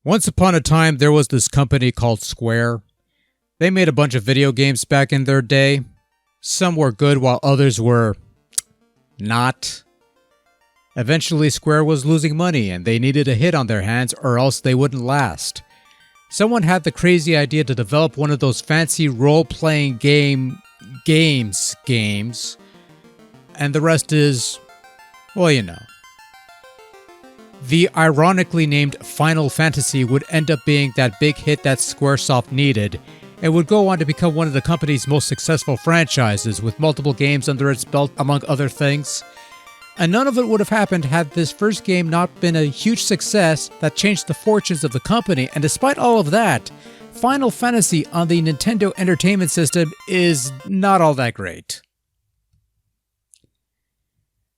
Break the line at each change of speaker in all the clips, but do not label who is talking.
Once upon a time, there was this company called Square. They made a bunch of video games back in their day. Some were good while others were not. Eventually, Square was losing money and they needed a hit on their hands or else they wouldn't last. Someone had the crazy idea to develop one of those fancy role-playing games, and the rest is, well, you know. The ironically named Final Fantasy would end up being that big hit that Squaresoft needed, and would go on to become one of the company's most successful franchises, with multiple games under its belt, among other things. And none of it would have happened had this first game not been a huge success that changed the fortunes of the company, and despite all of that, Final Fantasy on the Nintendo Entertainment System is not all that great.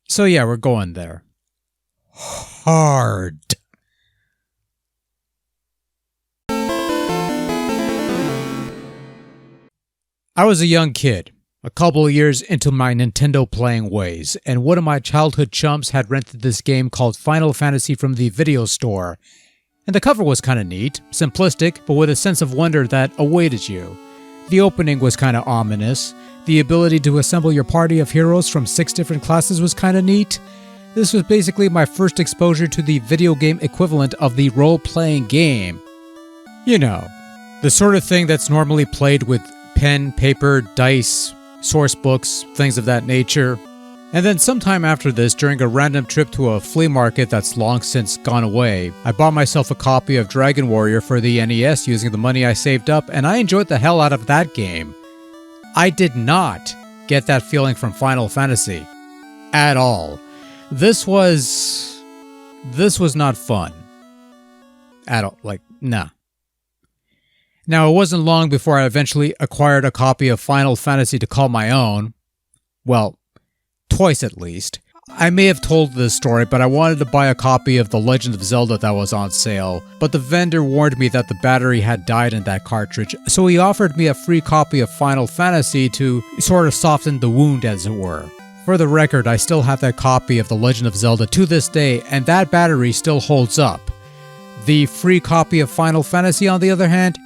So yeah, we're going there. Hard. I was a young kid, a couple of years into my Nintendo playing ways, and one of my childhood chums had rented this game called Final Fantasy from the video store. And the cover was kinda neat, simplistic, but with a sense of wonder that awaited you. The opening was kinda ominous. The ability to assemble your party of heroes from 6 different classes was kinda neat. This was basically my first exposure to the video game equivalent of the role-playing game. You know, the sort of thing that's normally played with pen, paper, dice, source books, things of that nature. And then sometime after this, during a random trip to a flea market that's long since gone away, I bought myself a copy of Dragon Warrior for the NES using the money I saved up, and I enjoyed the hell out of that game. I did not get that feeling from Final Fantasy. At all. This was not fun. At all. Like, nah. Now, it wasn't long before I eventually acquired a copy of Final Fantasy to call my own. Well, twice at least. I may have told this story, but I wanted to buy a copy of The Legend of Zelda that was on sale, but the vendor warned me that the battery had died in that cartridge, so he offered me a free copy of Final Fantasy to sort of soften the wound, as it were. For the record, I still have that copy of The Legend of Zelda to this day, and that battery still holds up. The free copy of Final Fantasy, on the other hand,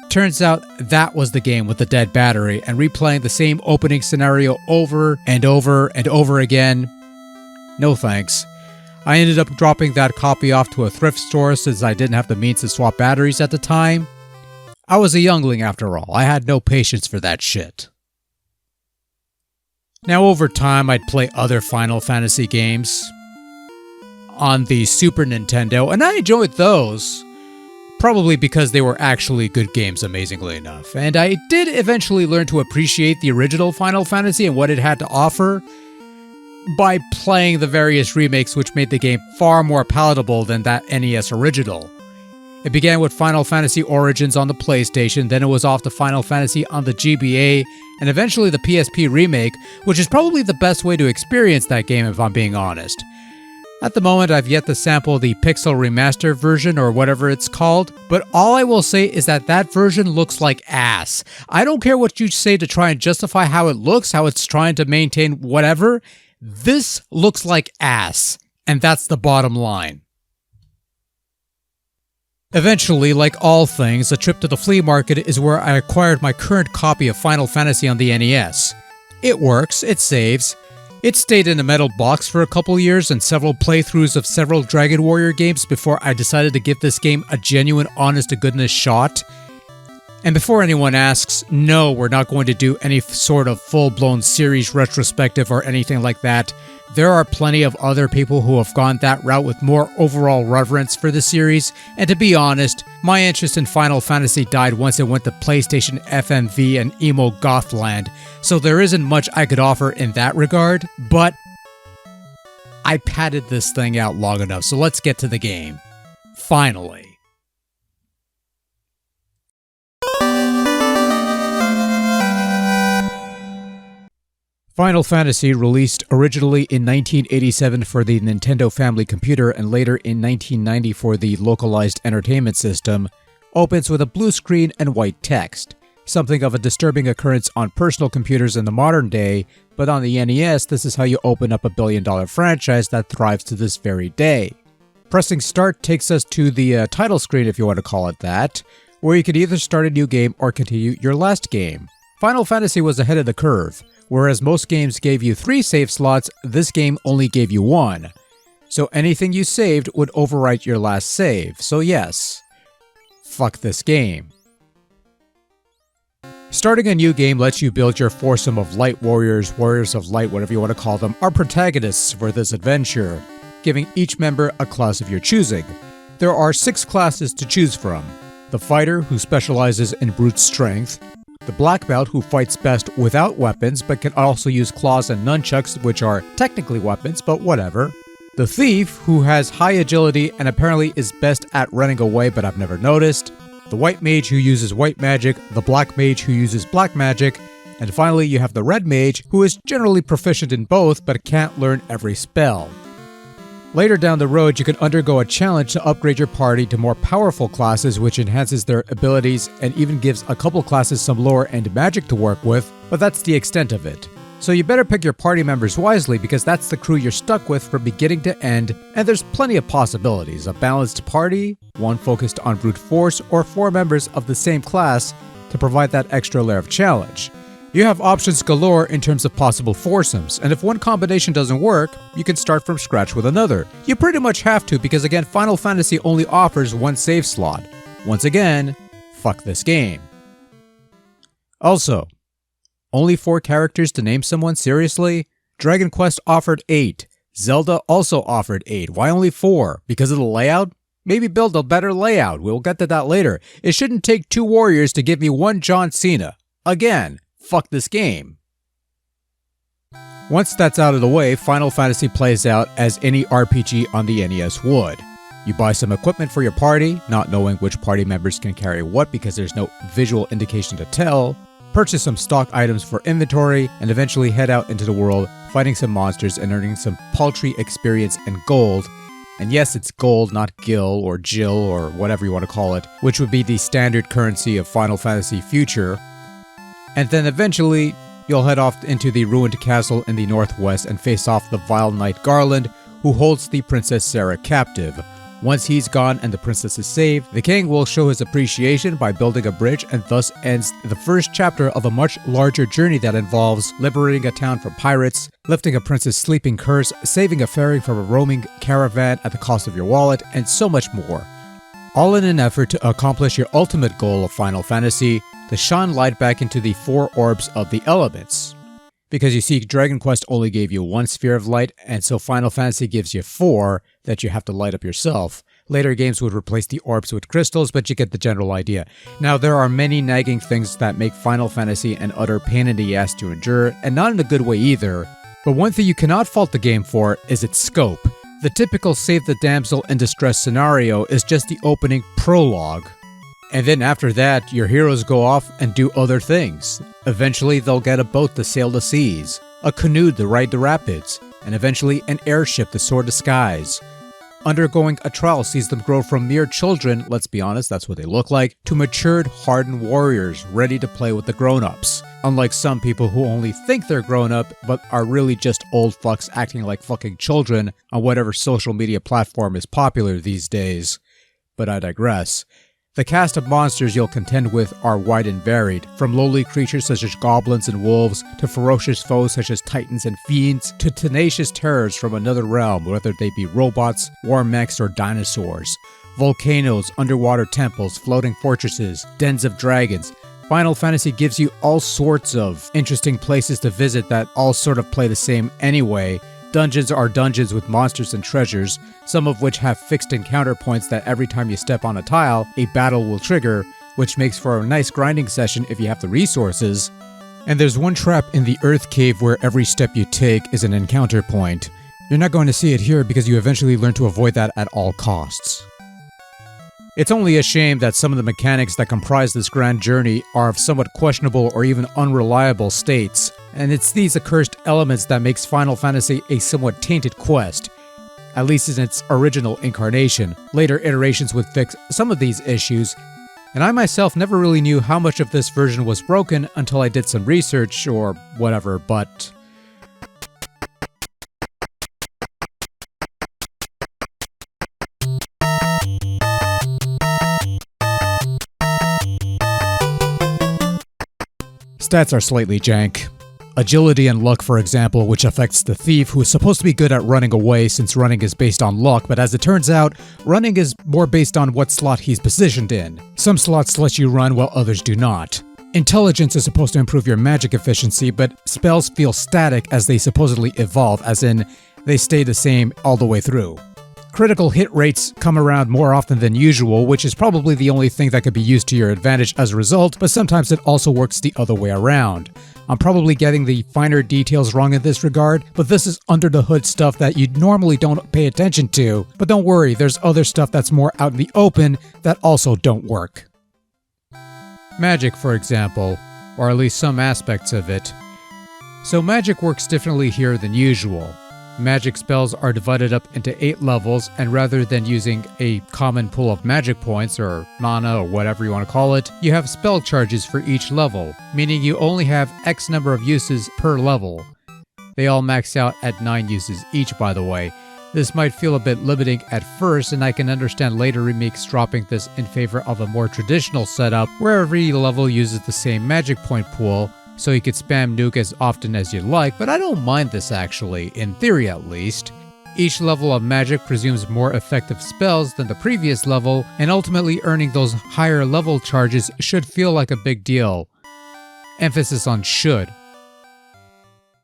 turns out that was the game with the dead battery, and replaying the same opening scenario over and over and over again. No thanks. I ended up dropping that copy off to a thrift store since I didn't have the means to swap batteries at the time. I was a youngling after all. I had no patience for that shit. Now over time, I'd play other Final Fantasy games on the Super Nintendo, and I enjoyed those. Probably because they were actually good games, amazingly enough. And I did eventually learn to appreciate the original Final Fantasy and what it had to offer by playing the various remakes, which made the game far more palatable than that NES original. It began with Final Fantasy Origins on the PlayStation, then it was off to Final Fantasy on the GBA, and eventually the PSP remake, which is probably the best way to experience that game if I'm being honest. At the moment, I've yet to sample the Pixel Remaster version or whatever it's called, but all I will say is that that version looks like ass. I don't care what you say to try and justify how it looks, how it's trying to maintain whatever. This looks like ass, and that's the bottom line. Eventually, like all things, a trip to the flea market is where I acquired my current copy of Final Fantasy on the NES. It works, it saves. It stayed in a metal box for a couple years and several playthroughs of several Dragon Warrior games before I decided to give this game a genuine, honest-to-goodness shot. And before anyone asks, no, we're not going to do any sort of full-blown series retrospective or anything like that. There are plenty of other people who have gone that route with more overall reverence for the series, and to be honest, my interest in Final Fantasy died once it went to PlayStation FMV and emo gothland, so there isn't much I could offer in that regard, but I padded this thing out long enough, so let's get to the game. Finally. Final Fantasy, released originally in 1987 for the Nintendo Family Computer and later in 1990 for the localized entertainment system, opens with a blue screen and white text, something of a disturbing occurrence on personal computers in the modern day, but on the NES, this is how you open up a billion-dollar franchise that thrives to this very day. Pressing start takes us to the title screen, if you want to call it that, where you could either start a new game or continue your last game. Final Fantasy was ahead of the curve. Whereas most games gave you 3 save slots, this game only gave you 1. So anything you saved would overwrite your last save, so yes, fuck this game. Starting a new game lets you build your foursome of light warriors, warriors of light, whatever you want to call them, are protagonists for this adventure, giving each member a class of your choosing. There are 6 classes to choose from. The fighter, who specializes in brute strength. The black belt, who fights best without weapons, but can also use claws and nunchucks, which are technically weapons, but whatever. The thief, who has high agility and apparently is best at running away, but I've never noticed. The white mage, who uses white magic. The black mage, who uses black magic. And finally, you have the red mage, who is generally proficient in both, but can't learn every spell. Later down the road, you can undergo a challenge to upgrade your party to more powerful classes, which enhances their abilities and even gives a couple classes some lore and magic to work with, but that's the extent of it. So you better pick your party members wisely, because that's the crew you're stuck with from beginning to end, and there's plenty of possibilities. A balanced party, one focused on brute force, or 4 members of the same class to provide that extra layer of challenge. You have options galore in terms of possible foursomes, and if one combination doesn't work, you can start from scratch with another. You pretty much have to, because again, Final Fantasy only offers 1 save slot. Once again, fuck this game. Also, only 4 characters to name someone? Seriously? Dragon Quest offered 8. Zelda also offered 8. Why only 4? Because of the layout? Maybe build a better layout. We'll get to that later. It shouldn't take 2 warriors to give me 1 John Cena. Again, fuck this game. Once that's out of the way, Final Fantasy plays out as any RPG on the NES would. You buy some equipment for your party, not knowing which party members can carry what because there's no visual indication to tell, purchase some stock items for inventory, and eventually head out into the world, fighting some monsters and earning some paltry experience and gold. And yes, it's gold, not gil or jill or whatever you want to call it, which would be the standard currency of Final Fantasy Future. And then eventually, you'll head off into the ruined castle in the northwest and face off the vile knight Garland, who holds the Princess Sarah captive. Once he's gone and the princess is saved, the king will show his appreciation by building a bridge, and thus ends the first chapter of a much larger journey that involves liberating a town from pirates, lifting a prince's sleeping curse, saving a fairy from a roaming caravan at the cost of your wallet, and so much more. All in an effort to accomplish your ultimate goal of Final Fantasy, to shine light back into the 4 orbs of the elements. Because you see, Dragon Quest only gave you 1 sphere of light, and so Final Fantasy gives you 4 that you have to light up yourself. Later games would replace the orbs with crystals, but you get the general idea. Now, there are many nagging things that make Final Fantasy an utter pain in the ass to endure, and not in a good way either. But one thing you cannot fault the game for is its scope. The typical save the damsel in distress scenario is just the opening prologue. And then after that, your heroes go off and do other things. Eventually, they'll get a boat to sail the seas, a canoe to ride the rapids, and eventually an airship to soar the skies. Undergoing a trial sees them grow from mere children, let's be honest, that's what they look like, to matured, hardened warriors ready to play with the grown-ups. Unlike some people who only think they're grown-up, but are really just old fucks acting like fucking children on whatever social media platform is popular these days. But I digress. The cast of monsters you'll contend with are wide and varied, from lowly creatures such as goblins and wolves, to ferocious foes such as titans and fiends, to tenacious terrors from another realm, whether they be robots, war mechs, or dinosaurs. Volcanoes, underwater temples, floating fortresses, dens of dragons. Final Fantasy gives you all sorts of interesting places to visit that all sort of play the same anyway. Dungeons are dungeons with monsters and treasures, some of which have fixed encounter points that every time you step on a tile, a battle will trigger, which makes for a nice grinding session if you have the resources. And there's one trap in the Earth Cave where every step you take is an encounter point. You're not going to see it here because you eventually learn to avoid that at all costs. It's only a shame that some of the mechanics that comprise this grand journey are of somewhat questionable or even unreliable states, and it's these accursed elements that makes Final Fantasy a somewhat tainted quest, at least in its original incarnation. Later iterations would fix some of these issues, and I myself never really knew how much of this version was broken until I did some research or whatever, but stats are slightly jank. Agility and luck, for example, which affects the thief, who is supposed to be good at running away since running is based on luck, but as it turns out, running is more based on what slot he's positioned in. Some slots let you run while others do not. Intelligence is supposed to improve your magic efficiency, but spells feel static as they supposedly evolve, as in, they stay the same all the way through. Critical hit rates come around more often than usual, which is probably the only thing that could be used to your advantage as a result, but sometimes it also works the other way around. I'm probably getting the finer details wrong in this regard, but this is under the hood stuff that you normally don't pay attention to. But don't worry, there's other stuff that's more out in the open that also don't work. Magic, for example, or at least some aspects of it. So magic works differently here than usual. Magic spells are divided up into 8 levels, and rather than using a common pool of magic points, or mana, or whatever you want to call it, you have spell charges for each level, meaning you only have X number of uses per level. They all max out at 9 uses each, by the way. This might feel a bit limiting at first, and I can understand later remakes dropping this in favor of a more traditional setup, where every level uses the same magic point pool, so you could spam nuke as often as you like, but I don't mind this actually, in theory at least. Each level of magic presumes more effective spells than the previous level, and ultimately earning those higher level charges should feel like a big deal. Emphasis on should.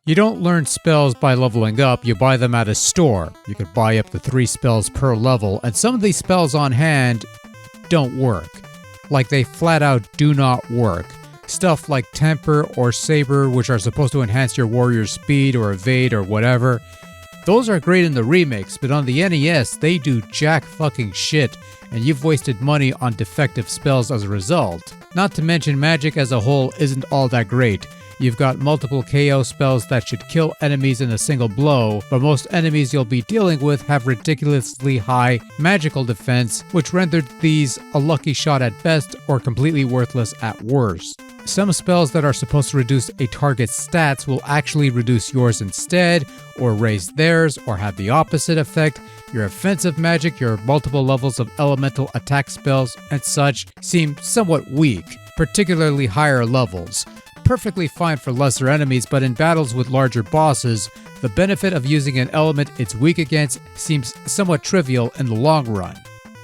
You don't learn spells by leveling up, you buy them at a store. You could buy up to 3 spells per level, and some of these spells on hand don't work. Like they flat out do not work. Stuff like Temper or Saber, which are supposed to enhance your warrior's speed or evade or whatever. Those are great in the remakes, but on the NES, they do jack fucking shit, and you've wasted money on defective spells as a result. Not to mention magic as a whole isn't all that great. You've got multiple KO spells that should kill enemies in a single blow, but most enemies you'll be dealing with have ridiculously high magical defense, which rendered these a lucky shot at best or completely worthless at worst. Some spells that are supposed to reduce a target's stats will actually reduce yours instead, or raise theirs, or have the opposite effect. Your offensive magic, your multiple levels of elemental attack spells, and such seem somewhat weak, particularly higher levels. Perfectly fine for lesser enemies, but in battles with larger bosses, the benefit of using an element it's weak against seems somewhat trivial in the long run.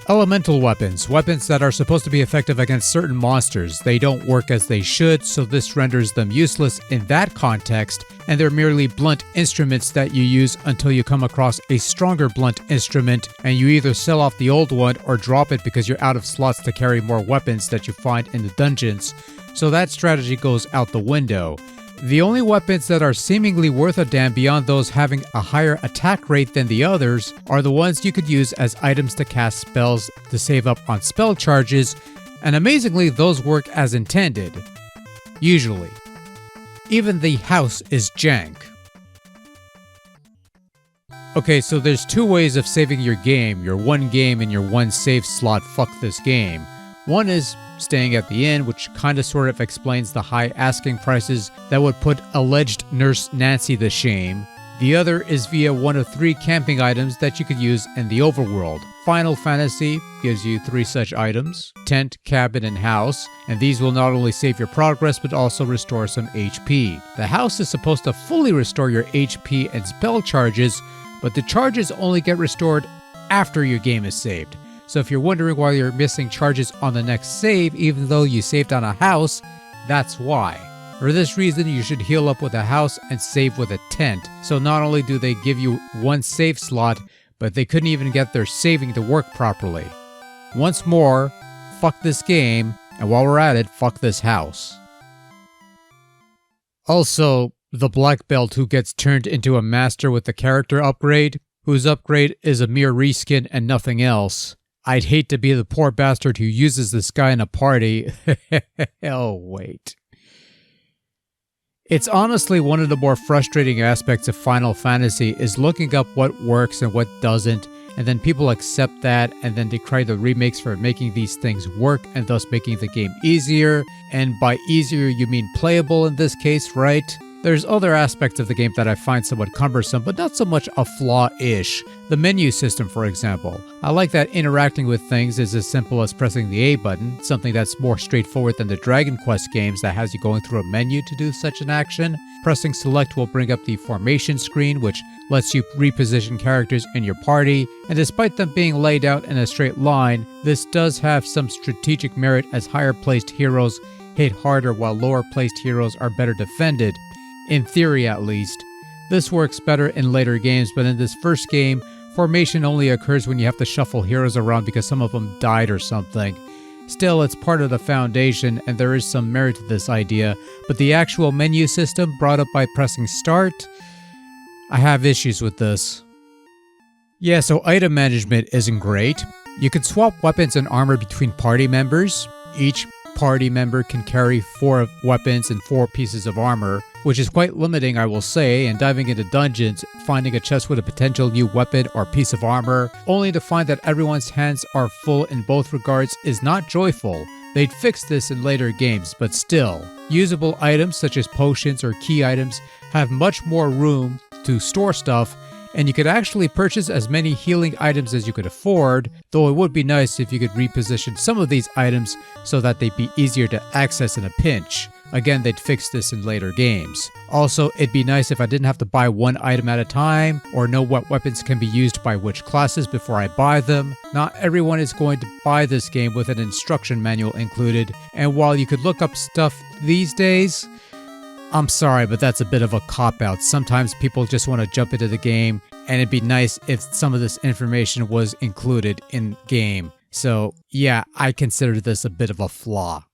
Elemental weapons, weapons that are supposed to be effective against certain monsters. They don't work as they should, so this renders them useless in that context, and they're merely blunt instruments that you use until you come across a stronger blunt instrument, and you either sell off the old one or drop it because you're out of slots to carry more weapons that you find in the dungeons, so that strategy goes out the window. The only weapons that are seemingly worth a damn beyond those having a higher attack rate than the others are the ones you could use as items to cast spells to save up on spell charges, and amazingly those work as intended. Usually. Even the house is jank. Okay, so there's 2 ways of saving your game, your one game and your one save slot fuck this game. One is staying at the inn, which kinda sort of explains the high asking prices that would put alleged Nurse Nancy to shame. The other is via one of 3 camping items that you could use in the overworld. Final Fantasy gives you 3 such items: tent, cabin, and house, and these will not only save your progress but also restore some HP. The house is supposed to fully restore your HP and spell charges, but the charges only get restored after your game is saved. So if you're wondering why you're missing charges on the next save even though you saved on a house, that's why. For this reason, you should heal up with a house and save with a tent. So not only do they give you 1 save slot, but they couldn't even get their saving to work properly. Once more, fuck this game, and while we're at it, fuck this house. Also, the black belt who gets turned into a master with the character upgrade, whose upgrade is a mere reskin and nothing else. I'd hate to be the poor bastard who uses this guy in a party. Oh, wait. It's honestly one of the more frustrating aspects of Final Fantasy is looking up what works and what doesn't, and then people accept that and then decry the remakes for making these things work and thus making the game easier. And by easier, you mean playable in this case, right? There's other aspects of the game that I find somewhat cumbersome, but not so much a flaw-ish. The menu system, for example. I like that interacting with things is as simple as pressing the A button, something that's more straightforward than the Dragon Quest games that has you going through a menu to do such an action. Pressing select will bring up the formation screen, which lets you reposition characters in your party, and despite them being laid out in a straight line, this does have some strategic merit as higher placed heroes hit harder while lower placed heroes are better defended. In theory, at least. This works better in later games, but in this first game, formation only occurs when you have to shuffle heroes around because some of them died or something. Still, it's part of the foundation, and there is some merit to this idea, but the actual menu system brought up by pressing start, I have issues with this. Yeah, so item management isn't great. You can swap weapons and armor between party members. Each party member can carry 4 weapons and 4 pieces of armor, which is quite limiting, I will say, and diving into dungeons, finding a chest with a potential new weapon or piece of armor, only to find that everyone's hands are full in both regards is not joyful. They'd fix this in later games, but still. Usable items such as potions or key items have much more room to store stuff, and you could actually purchase as many healing items as you could afford, though it would be nice if you could reposition some of these items so that they'd be easier to access in a pinch. Again, they'd fix this in later games. Also, it'd be nice if I didn't have to buy one item at a time, or know what weapons can be used by which classes before I buy them. Not everyone is going to buy this game with an instruction manual included, and while you could look up stuff these days, I'm sorry, but that's a bit of a cop-out. Sometimes people just want to jump into the game, and it'd be nice if some of this information was included in-game. So, yeah, I consider this a bit of a flaw.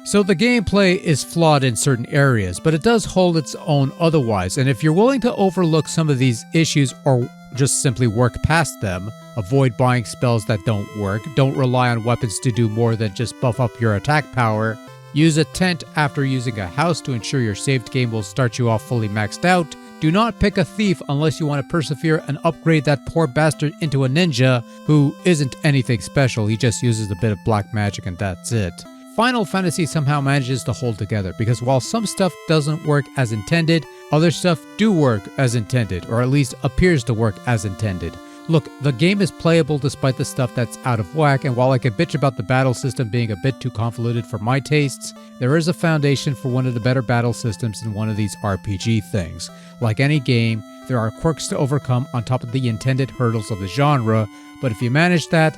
So the gameplay is flawed in certain areas, but it does hold its own otherwise, and if you're willing to overlook some of these issues or just simply work past them, avoid buying spells that don't work, don't rely on weapons to do more than just buff up your attack power, use a tent after using a house to ensure your saved game will start you off fully maxed out, do not pick a thief unless you want to persevere and upgrade that poor bastard into a ninja who isn't anything special, he just uses a bit of black magic and that's it. Final Fantasy somehow manages to hold together, because while some stuff doesn't work as intended, other stuff do work as intended, or at least appears to work as intended. Look, the game is playable despite the stuff that's out of whack, and while I could bitch about the battle system being a bit too convoluted for my tastes, there is a foundation for one of the better battle systems in one of these RPG things. Like any game, there are quirks to overcome on top of the intended hurdles of the genre, but if you manage that,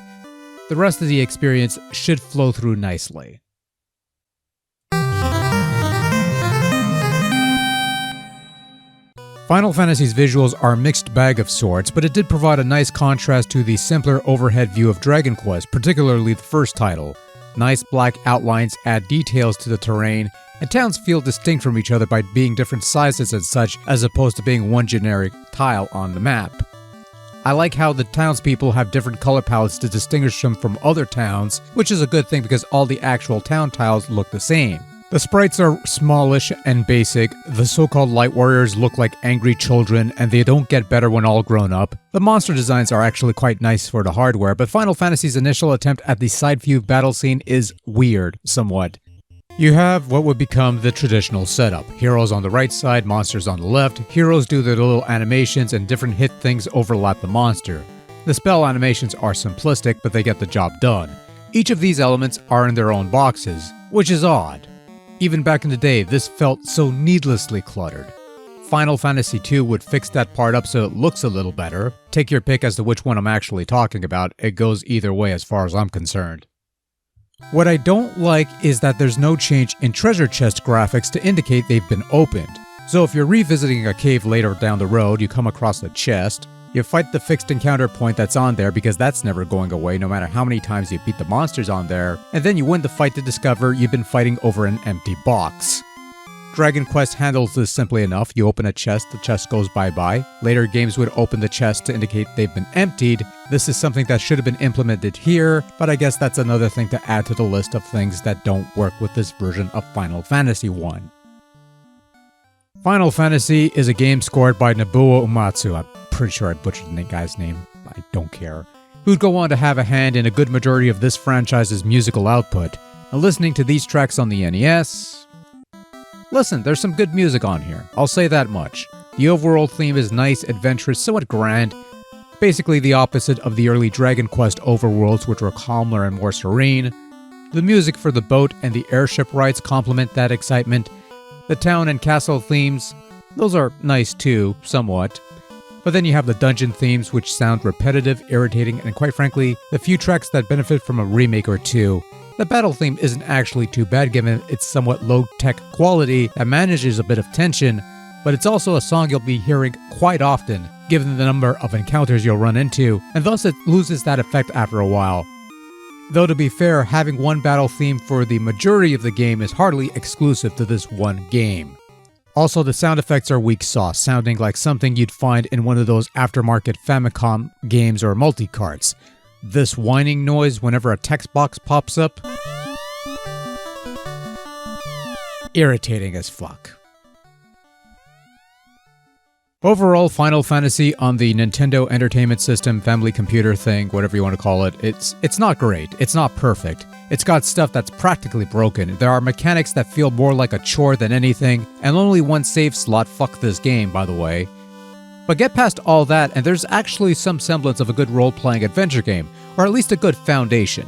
the rest of the experience should flow through nicely. Final Fantasy's visuals are a mixed bag of sorts, but it did provide a nice contrast to the simpler overhead view of Dragon Quest, particularly the first title. Nice black outlines add details to the terrain, and towns feel distinct from each other by being different sizes and such, as opposed to being one generic tile on the map. I like how the townspeople have different color palettes to distinguish them from other towns, which is a good thing because all the actual town tiles look the same. The sprites are smallish and basic, the so-called light warriors look like angry children, and they don't get better when all grown up. The monster designs are actually quite nice for the hardware, but Final Fantasy's initial attempt at the side view battle scene is weird, somewhat. You have what would become the traditional setup. Heroes on the right side, monsters on the left. Heroes do their little animations and different hit things overlap the monster. The spell animations are simplistic, but they get the job done. Each of these elements are in their own boxes, which is odd. Even back in the day, this felt so needlessly cluttered. Final Fantasy II would fix that part up so it looks a little better. Take your pick as to which one I'm actually talking about, it goes either way as far as I'm concerned. What I don't like is that there's no change in treasure chest graphics to indicate they've been opened. So if you're revisiting a cave later down the road, you come across a chest, you fight the fixed encounter point that's on there because that's never going away no matter how many times you beat the monsters on there, and then you win the fight to discover you've been fighting over an empty box. Dragon Quest handles this simply enough. You open a chest, the chest goes bye-bye. Later games would open the chest to indicate they've been emptied. This is something that should have been implemented here, but I guess that's another thing to add to the list of things that don't work with this version of Final Fantasy 1. Final Fantasy is a game scored by Nobuo Uematsu. I'm pretty sure I butchered the guy's name. I don't care. Who'd go on to have a hand in a good majority of this franchise's musical output. And listening to these tracks on the NES... listen, there's some good music on here. I'll say that much. The overall theme is nice, adventurous, somewhat grand. Basically the opposite of the early Dragon Quest overworlds, which were calmer and more serene. The music for the boat and the airship rides complement that excitement. The town and castle themes, those are nice too, somewhat. But then you have the dungeon themes, which sound repetitive, irritating, and quite frankly, the few tracks that benefit from a remake or two. The battle theme isn't actually too bad given its somewhat low-tech quality that manages a bit of tension, but it's also a song you'll be hearing quite often, given the number of encounters you'll run into, and thus it loses that effect after a while. Though to be fair, having one battle theme for the majority of the game is hardly exclusive to this one game. Also, the sound effects are weak sauce, sounding like something you'd find in one of those aftermarket Famicom games or multi-carts. This whining noise whenever a text box pops up? Irritating as fuck. Overall, Final Fantasy on the Nintendo Entertainment System, family computer thing, whatever you want to call it, it's not great. It's not perfect. It's got stuff that's practically broken. There are mechanics that feel more like a chore than anything, and only one save slot. Fuck this game, by the way. But get past all that, and there's actually some semblance of a good role-playing adventure game, or at least a good foundation.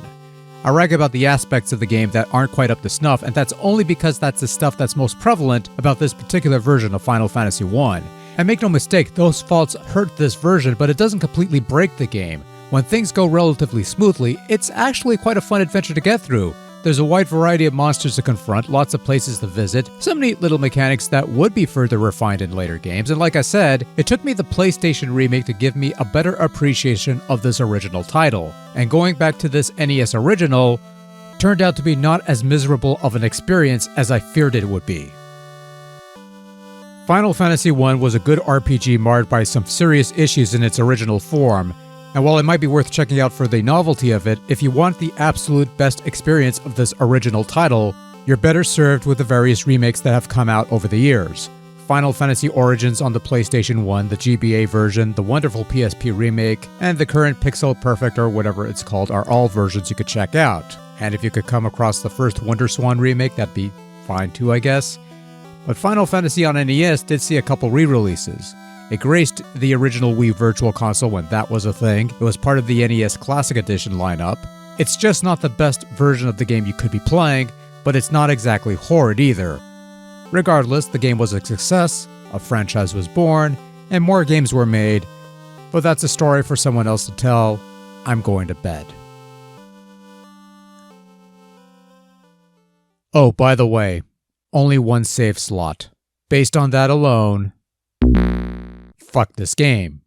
I rag about the aspects of the game that aren't quite up to snuff, and that's only because that's the stuff that's most prevalent about this particular version of Final Fantasy I. And make no mistake, those faults hurt this version, but it doesn't completely break the game. When things go relatively smoothly, it's actually quite a fun adventure to get through. There's a wide variety of monsters to confront, lots of places to visit, some neat little mechanics that would be further refined in later games, and like I said, it took me the PlayStation remake to give me a better appreciation of this original title. And going back to this NES original, turned out to be not as miserable of an experience as I feared it would be. Final Fantasy I was a good RPG marred by some serious issues in its original form, and while it might be worth checking out for the novelty of it, if you want the absolute best experience of this original title, you're better served with the various remakes that have come out over the years. Final Fantasy Origins on the PlayStation 1, the GBA version, the wonderful PSP remake, and the current Pixel Perfect or whatever it's called are all versions you could check out. And if you could come across the first WonderSwan remake, that'd be fine too, I guess. But Final Fantasy on NES did see a couple re-releases. It graced the original Wii Virtual Console when that was a thing. It was part of the NES Classic Edition lineup. It's just not the best version of the game you could be playing, but it's not exactly horrid either. Regardless, the game was a success, a franchise was born, and more games were made. But that's a story for someone else to tell. I'm going to bed. Oh, by the way, only one save slot. Based on that alone, fuck this game.